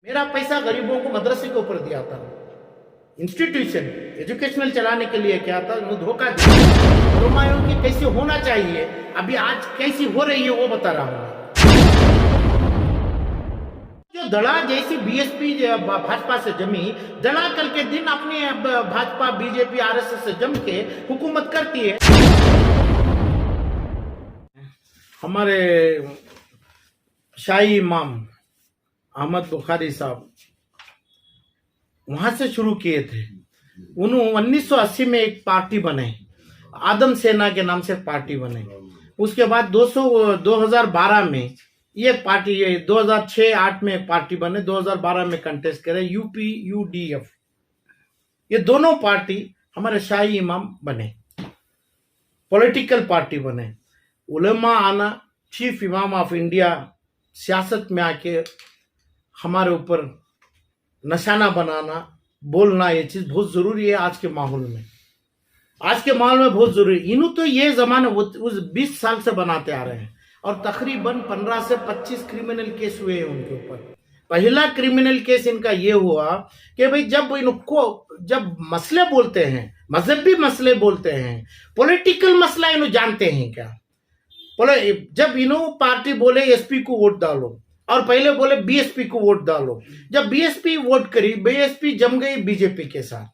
मेरा पैसा गरीबों को मदरसे के ऊपर दिया था, इंस्टीट्यूशन एजुकेशनल चलाने के लिए क्या था, वो धोखा दिया। उलमायों की कैसे होना चाहिए, अभी आज कैसी हो रही है वो बता रहा हूँ। जो दड़ा जैसी बीएसपी भाजपा से जमी, दड़ा कल के दिन अपने भाजपा बीजेपी आरएसएस से जम के हुकूमत करती है। हमारे शाही इमाम अहमद बुखारी साहब वहां से शुरू किए थे। उन्होंने 1980 में एक पार्टी बने, आदम सेना के नाम से पार्टी बने। उसके बाद 2012 में ये पार्टी, ये 2006-8 में पार्टी बने, 2012 में कंटेस्ट करे यूपी यूडीएफ। ये दोनों पार्टी हमारे शाही इमाम बने, पॉलिटिकल पार्टी बने। उलमा आना, चीफ इमाम ऑफ इंडिया सियासत में आके हमारे ऊपर निशाना बनाना, बोलना, ये चीज बहुत जरूरी है आज के माहौल में। आज के माहौल में बहुत जरूरी। इन्हों तो ये जमाना उस 20 साल से बनाते आ रहे हैं और तकरीबन 15 से 25 क्रिमिनल केस हुए हैं उनके ऊपर। पहला क्रिमिनल केस इनका ये हुआ कि भाई जब मसले बोलते हैं, मजहबी मसले बोलते हैं, पॉलिटिकल मसला इन्हों जानते हैं क्या? जब इन्हों पार्टी बोले एसपी को वोट डालो और पहले बोले बीएसपी को वोट डालो, जब बीएसपी वोट करी, बीएसपी जम गई बीजेपी के साथ।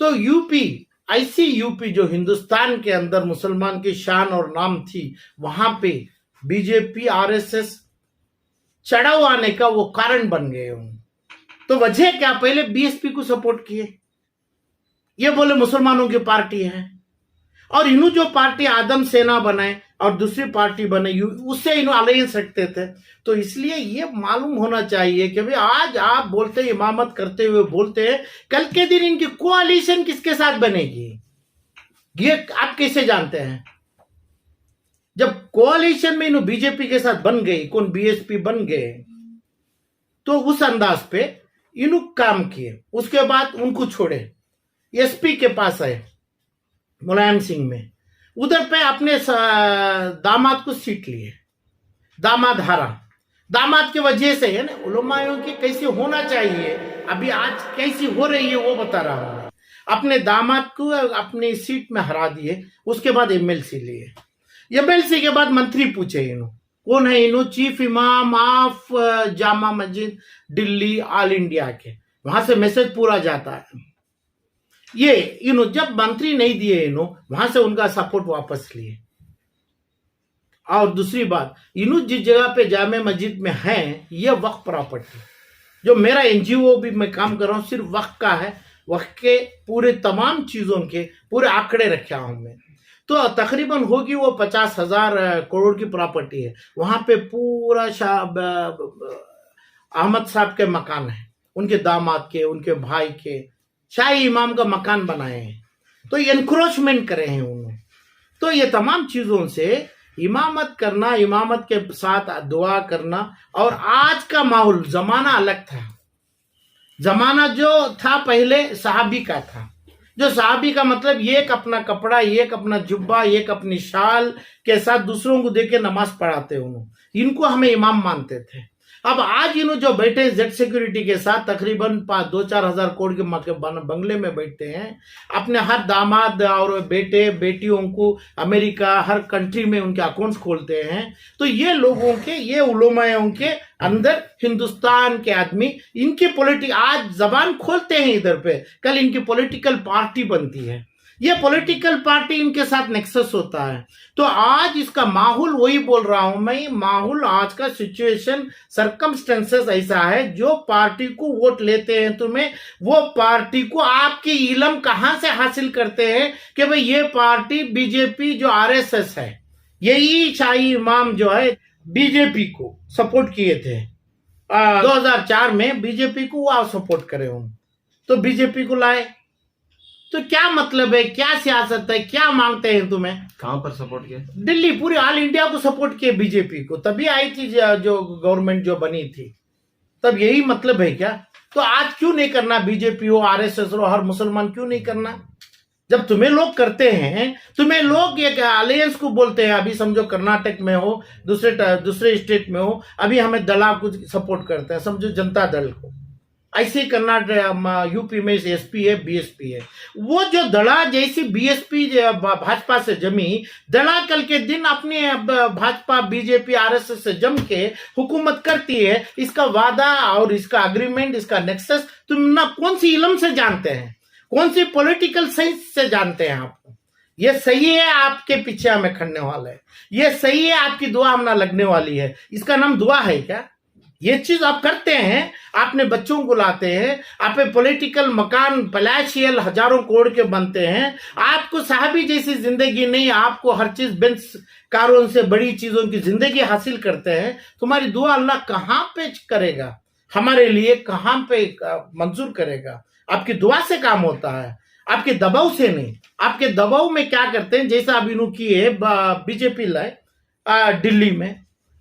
तो यूपी, ऐसी यूपी जो हिंदुस्तान के अंदर मुसलमान की शान और नाम थी, वहां पे बीजेपी आरएसएस चढ़ाव आने का वो कारण बन गए हूं। तो वजह क्या? पहले बीएसपी को सपोर्ट किए, ये बोले मुसलमानों की पार्टी है, और इन्हों जो पार्टी आदम सेना बनाए और दूसरी पार्टी बने, उससे इन्हों अलायंस रखते थे। तो इसलिए ये मालूम होना चाहिए कि भाई आज आप बोलते इमामत करते हुए बोलते हैं, कल के दिन इनकी कोalition किसके साथ बनेगी ये आप कैसे जानते हैं? जब कोalition में इन्हों बीजेपी के साथ बन गई, कौन बीएसपी बन गए, तो उस अंदाज पे इन्हों काम किए। उसके बाद उनको छोड़े, एसपी के पास आए मुलायम सिंह में, उधर पे अपने दामाद को सीट लिए, दामाद हारा। दामाद की वजह से है ना, उलमायों की कैसे होना चाहिए, अभी आज कैसी हो रही है वो बता रहा हूं। अपने दामाद को अपनी सीट में हरा दिए, उसके बाद एमएलसी लिए। एमएलसी के बाद मंत्री पूछे इन्हों, कौन है इन्हों? चीफ इमाम of Jama Masjid Delhi all India के, वहां से मैसेज पूरा जाता है। ये इन्हों जब मंत्री नहीं दिए, इन्हों वहां से उनका सपोर्ट वापस लिए। और दूसरी बात, इन्हों जिस जगह पे जामे मस्जिद में है, ये वक्फ प्रॉपर्टी, जो मेरा एनजीओ भी मैं काम कर रहा हूं, सिर्फ वक्फ का है। वक्फ के पूरे तमाम चीजों के पूरे आंकड़े रखे हूं मैं। तो तकरीबन होगी वो 50,000 करोड़ की प्रॉपर्टी है। वहां पे पूरा अहमद साहब के मकान है, उनके दामाद के, उनके भाई के, शाही इमाम का मकान बनाए हैं। तो एनक्रोचमेंट करे हैं उन्होंने। तो ये तमाम चीजों से इमामत करना, इमामत के साथ दुआ करना। और आज का माहौल, जमाना अलग था। जमाना जो था पहले सहाबी का था, जो सहाबी का मतलब एक अपना कपड़ा, एक अपना जुब्बा, एक अपनी शाल के साथ दूसरों को देके नमाज पढ़ाते उन्होंने, इनको हमें इमाम मानते थे। अब आज इन्हों जो बैठे जेड सिक्योरिटी के साथ, तकरीबन 2-4 हजार करोड़ के बंगले में बैठते हैं, अपने हर दामाद और बेटे बेटियों को अमेरिका, हर कंट्री में उनके अकाउंट्स खोलते हैं। तो ये लोगों के, ये उलमायों के अंदर हिंदुस्तान के आदमी, इनकी आज जबान खोलते हैं इधर पे, कल इनकी पॉलिटिकल पार्टी बनती है। ये पॉलिटिकल पार्टी इनके साथ नेक्सस होता है। तो आज इसका माहौल, वही बोल रहा हूं मैं, माहौल आज का सिचुएशन, सर्कमस्टेंसेस ऐसा है, जो पार्टी को वोट लेते हैं तुम्हें, वो पार्टी को आपकी इलम कहां से हासिल करते हैं कि भाई ये पार्टी बीजेपी जो आरएसएस है, यही शाही इमाम जो है बीजेपी को सपोर्ट किए थे 2004 में, बीजेपी को वो सपोर्ट करे हूं, तो बीजेपी को लाए। तो क्या मतलब है, क्या सियासत है, क्या मांगते हैं तुम्हें? कहां पर सपोर्ट किया? दिल्ली, पूरी ऑल इंडिया को सपोर्ट किए बीजेपी को, तभी आई थी जो गवर्नमेंट जो बनी थी, तब यही मतलब है क्या? तो आज क्यों नहीं करना? बीजेपी हो, आरएसएस हो, हर मुसलमान क्यों नहीं करना? जब तुम्हें लोग करते हैं, तुम्हें लोग एक अलायंस को बोलते हैं। अभी समझो कर्नाटक में हो, दूसरे स्टेट में हो, अभी हमें दला को सपोर्ट करते हैं, समझो जनता दल को। ऐसे कर्नाटक यूपी में एसपी है, बीएसपी है। वो जो दड़ा जैसी बीएसपी भाजपा से जमी, दड़ा कल के दिन अपने भाजपा बीजेपी आरएसएस से जम के हुकूमत करती है। इसका वादा और इसका अग्रीमेंट, इसका नेक्सस तुम ना कौन सी इल्म से जानते हैं, कौन सी पॉलिटिकल साइंस से जानते हैं आप? ये सही है आपके पीछे हमें खड़ने वाला है, ये सही है आपकी दुआ हम ना लगने वाली है। इसका नाम दुआ है क्या? ये चीज आप करते हैं, आपने बच्चों को लाते हैं, आप पॉलिटिकल मकान पलाशियल हजारों करोड़ के बनते हैं। आपको साहबी जैसी जिंदगी नहीं, आपको हर चीज बेंच कारों से बड़ी चीजों की जिंदगी हासिल करते हैं। तुम्हारी दुआ अल्लाह कहां पे करेगा हमारे लिए, कहां पे मंजूर करेगा? आपकी दुआ से काम होता है, आपके दबाव से नहीं। आपके दबाव में क्या करते हैं, जैसा अब इन्हों किए बीजेपी लाए दिल्ली में,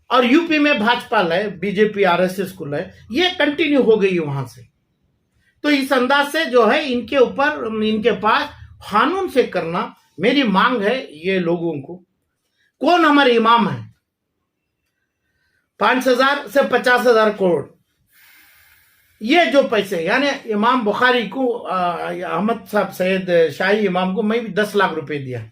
और यूपी में भाजपा लाए, बीजेपी आरएसएस को लाए, ये कंटिन्यू हो गई वहां से। तो इस अंदाज से जो है इनके ऊपर, इनके पास कानून से करना मेरी मांग है ये लोगों को। कौन हमारे इमाम है? 5,000 से 50,000 करोड़ ये जो पैसे, यानी इमाम बुखारी को अहमद साहब सैयद शाही इमाम को मैं भी 10 लाख रुपए दिया।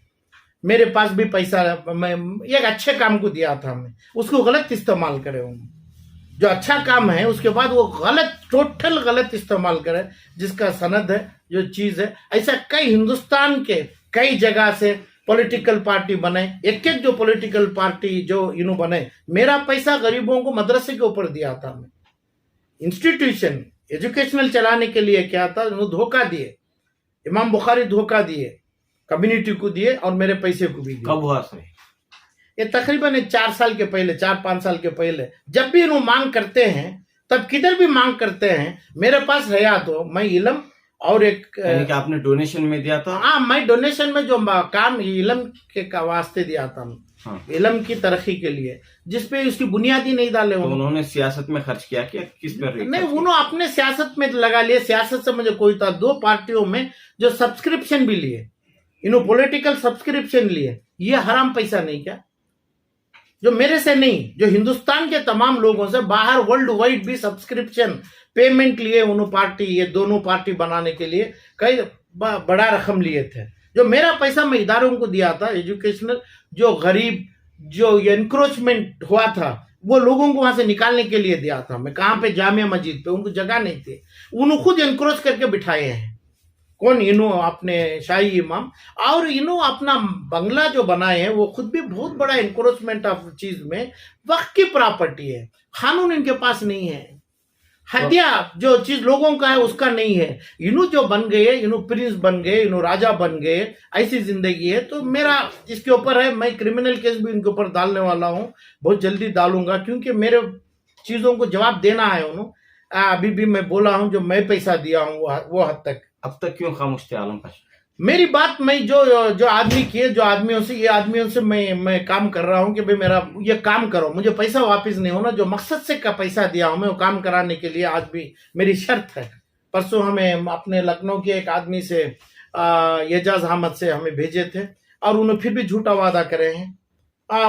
मेरे पास भी पैसा, मैं एक अच्छे काम को दिया था, मैं उसको गलत इस्तेमाल करे हूँ। जो अच्छा काम है उसके बाद वो गलत, टोटल गलत इस्तेमाल करे, जिसका सनद है, जो चीज है। ऐसा कई हिंदुस्तान के कई जगह से पॉलिटिकल पार्टी बने, एक एक जो पॉलिटिकल पार्टी जो इन्हों बने, मेरा पैसा गरीबों को मदरसे के ऊपर दिया था। मैं इंस्टीट्यूशन एजुकेशनल चलाने के लिए क्या था, उन्होंने धोखा दिए, इमाम बुखारी धोखा दिए, कम्युनिटी को दिए और मेरे पैसे को भी दिए। कब हुआ सर? ये तकरीबन 4 साल के पहले, 4-5 साल के पहले। जब भी इन्हों मांग करते हैं, तब किधर भी मांग करते हैं, मेरे पास रहा तो मैं इलम और एक आपने डोनेशन में दिया था? हाँ, मैं डोनेशन में जो काम इलम के वास्ते दिया था, हाँ। इलम की तरक्की के लिए, जिसपे उसकी बुनियादी नहीं डाले। तो उन्होंने सियासत में खर्च किया क्या, किस पर? नहीं, उन्होंने अपने सियासत में लगा लिए। सियासत से मुझे कोई था, 2 पार्टियों में जो सब्सक्रिप्शन भी लिए, इन्होंने पॉलिटिकल सब्सक्रिप्शन लिए। ये हराम पैसा नहीं क्या? जो मेरे से नहीं, जो हिंदुस्तान के तमाम लोगों से, बाहर वर्ल्ड वाइड भी सब्सक्रिप्शन पेमेंट लिए उन्होंने पार्टी, ये दोनों पार्टी बनाने के लिए कई बड़ा रकम लिए थे। जो मेरा पैसा मैं इदारों को दिया था एजुकेशनल, जो गरीब, जो एनक्रोचमेंट हुआ था, वो लोगों को वहां से निकालने के लिए दिया था। मैं कहां पे? जामिया मस्जिद पे, उनको जगह नहीं थी, उन्होंने खुद एनक्रोच करके बिठाए हैं। कौन? इन्हों अपने शाही इमाम, और इन्हों अपना बंगला जो बनाए हैं वो खुद भी बहुत बड़ा एनक्रोचमेंट ऑफ चीज में, वक्त की प्रॉपर्टी है, कानून इनके पास नहीं है। हत्या जो चीज लोगों का है उसका नहीं है। इन्हों जो बन गए, इन्हों प्रिंस बन गए, इन्हों राजा बन गए, ऐसी जिंदगी है। तो मेरा इसके ऊपर है, मैं क्रिमिनल केस भी इनके ऊपर डालने वाला हूं, बहुत जल्दी डालूंगा, क्योंकि मेरे चीजों को जवाब देना है उन्होंने। अभी भी मैं बोला हूं, जो मैं पैसा दिया हूं वो हद तक। अब तक क्यों खामोश थे आलम पाशा? मेरी बात, मैं जो आदमी किए, जो आदमियों से, ये आदमियों से मैं काम कर रहा हूं कि भाई मेरा ये काम करो, मुझे पैसा वापस नहीं होना। जो मकसद से का पैसा दिया हूं मैं, वो काम कराने के लिए आज भी मेरी शर्त है। परसों हमें अपने लखनऊ के एक आदमी से, एजाज अहमद से हमें भेजे थे, और उन्होंने फिर भी झूठा वादा करे हैं।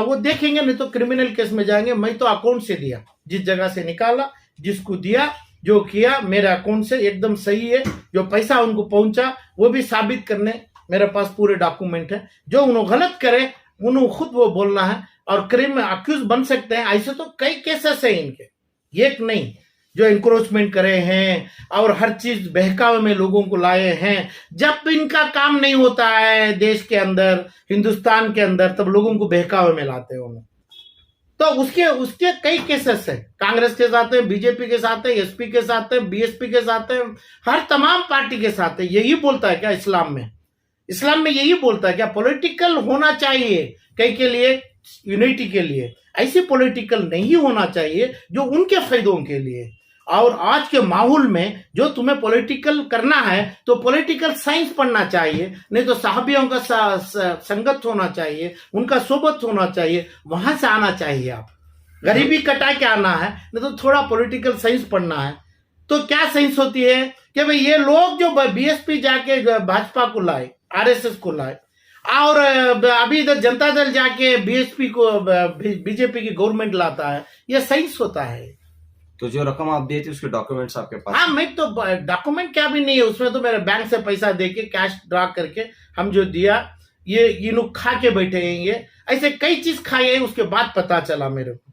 वो देखेंगे, नहीं तो क्रिमिनल केस में जाएंगे। मैं तो अकाउंट से दिया, जिस जगह से निकाला, जिसको दिया, जो किया, मेरे अकाउंट से एकदम सही है। जो पैसा उनको पहुंचा वो भी साबित करने मेरे पास पूरे डॉक्यूमेंट है। जो उन्होंने गलत करे उन्होंने खुद वो बोलना है, और क्रिम अक्यूज बन सकते हैं। ऐसे तो कई केसेस है इनके, एक नहीं, जो इंक्रोचमेंट करे हैं और हर चीज बहकावे में लोगों को लाए हैं। जब इनका काम नहीं होता है देश के अंदर, हिंदुस्तान के अंदर, तब लोगों को बहकावे में लाते हैं उन्हें। तो उसके कई केसेस है, कांग्रेस के साथ है, बीजेपी के साथ है, एसपी के साथ है, बीएसपी के साथ है, हर तमाम पार्टी के साथ है। यही बोलता है क्या इस्लाम में? इस्लाम में यही बोलता है क्या? पॉलिटिकल होना चाहिए कई के लिए, यूनिटी के लिए। ऐसे पॉलिटिकल नहीं होना चाहिए जो उनके फायदों के लिए। और आज के माहौल में जो तुम्हें पॉलिटिकल करना है तो पॉलिटिकल साइंस पढ़ना चाहिए, नहीं तो साहबियों का संगत होना चाहिए, उनका सोबत होना चाहिए, वहां से आना चाहिए। आप गरीबी कटा के आना है, नहीं तो थोड़ा पॉलिटिकल साइंस पढ़ना है। तो क्या साइंस होती है कि भाई ये लोग जो बीएसपी जाके भाजपा को लाए, आरएसएस को लाए, और अभी इधर जनता दल जाके बीएसपी को, बीजेपी की गवर्नमेंट लाता है, ये साइंस होता है। तो जो रकम आप दिए थे उसके डॉक्यूमेंट्स आपके पास हाँ, मैं तो डॉक्यूमेंट क्या भी नहीं है उसमें, तो मेरे बैंक से पैसा दे के कैश ड्रा करके हम जो दिया, ये लोग खा के बैठे हैं, ये ऐसे कई चीज खाए हैं, उसके बाद पता चला मेरे को।